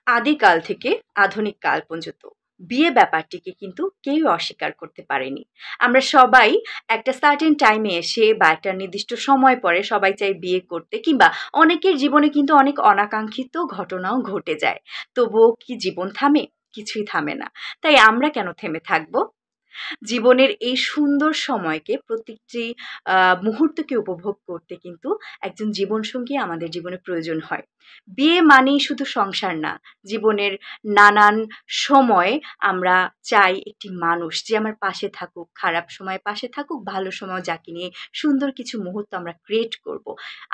আদিকাল থেকে আধুনিক কাল পর্যন্ত বিয়ে ব্যাপারটিকে কিন্তু কেউই অস্বীকার করতে পারেনি। আমরা সবাই একটা সার্টেন টাইমে এসে বা একটা নির্দিষ্ট সময় পরে সবাই চাই বিয়ে করতে, কিংবা অনেকের জীবনে কিন্তু অনেক অনাকাঙ্ক্ষিত ঘটনাও ঘটে যায়। তবুও কি জীবন থামে? কিছুই থামে না। তাই আমরা কেন থেমে থাকবো? জীবনের এই সুন্দর সময়কে, প্রত্যেকটি মুহূর্তকে উপভোগ করতে কিন্তু একজন জীবনসঙ্গী আমাদের জীবনে প্রয়োজন হয়। বিয়ে মানেই শুধু সংসার না, জীবনের নানান সময় আমরা চাই একটি মানুষ যে আমার পাশে থাকুক, খারাপ সময়ে পাশে থাকুক, ভালো সময় যাকে নিয়ে সুন্দর কিছু মুহূর্ত আমরা ক্রিয়েট করব।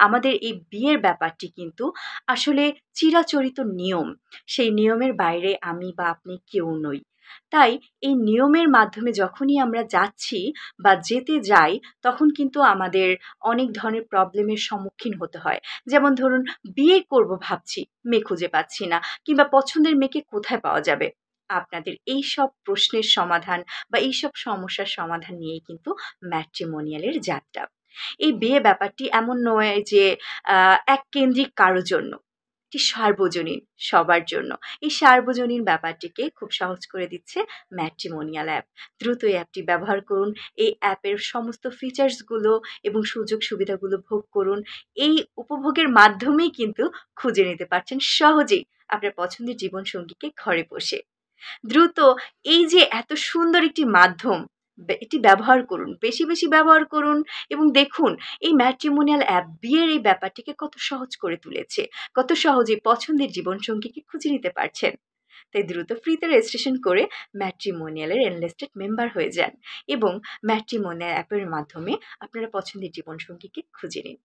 আমাদের এই বিয়ের ব্যাপারটি কিন্তু আসলে চিরাচরিত নিয়ম। সেই নিয়মের বাইরে আমি বা আপনি কেউ নই। তাই এই নিয়মের মাধ্যমে যখনই আমরা যাচ্ছি বা যেতে যাই, তখন কিন্তু আমাদের অনেক ধরনের প্রবলেমের সম্মুখীন হতে হয়। যেমন ধরুন, বিয়ে করব ভাবছি, মেয়ে খুঁজে পাচ্ছি না, কিংবা পছন্দের মেয়েকে কোথায় পাওয়া যাবে? আপনাদের এইসব প্রশ্নের সমাধান বা এইসব সমস্যার সমাধান নিয়েই কিন্তু ম্যাট্রিমোনিয়ালের যাত্রা। এই বিয়ে ব্যাপারটি এমন নয় যে এককেন্দ্রিক কারো জন্য, এটি সার্বজনীন, সবার জন্য। এই সার্বজনীন ব্যাপারটিকে খুব সহজ করে দিচ্ছে ম্যাট্রিমোনিয়াল অ্যাপ। দ্রুত এই অ্যাপটি ব্যবহার করুন। এই অ্যাপের সমস্ত ফিচার্সগুলো এবং সুযোগ সুবিধাগুলো ভোগ করুন। এই উপভোগের মাধ্যমেই কিন্তু খুঁজে নিতে পারছেন সহজেই আপনার পছন্দের জীবনসঙ্গীকে ঘরে বসে। দ্রুত এই যে এত সুন্দর একটি মাধ্যম, এটি ব্যবহার করুন, বেশি বেশি ব্যবহার করুন, এবং দেখুন এই ম্যাট্রিমোনিয়াল অ্যাপ বিয়ের এই ব্যাপারটিকে কত সহজ করে তুলেছে। কত সহজে পছন্দের জীবনসঙ্গীকে খুঁজে নিতে পারছেন। তাই দ্রুত ফ্রিতে রেজিস্ট্রেশন করে ম্যাট্রিমোনিয়ালের এনলিস্টেড মেম্বার হয়ে যান এবং ম্যাট্রিমোনিয়াল অ্যাপের মাধ্যমে আপনারা পছন্দের জীবনসঙ্গীকে খুঁজে নিন।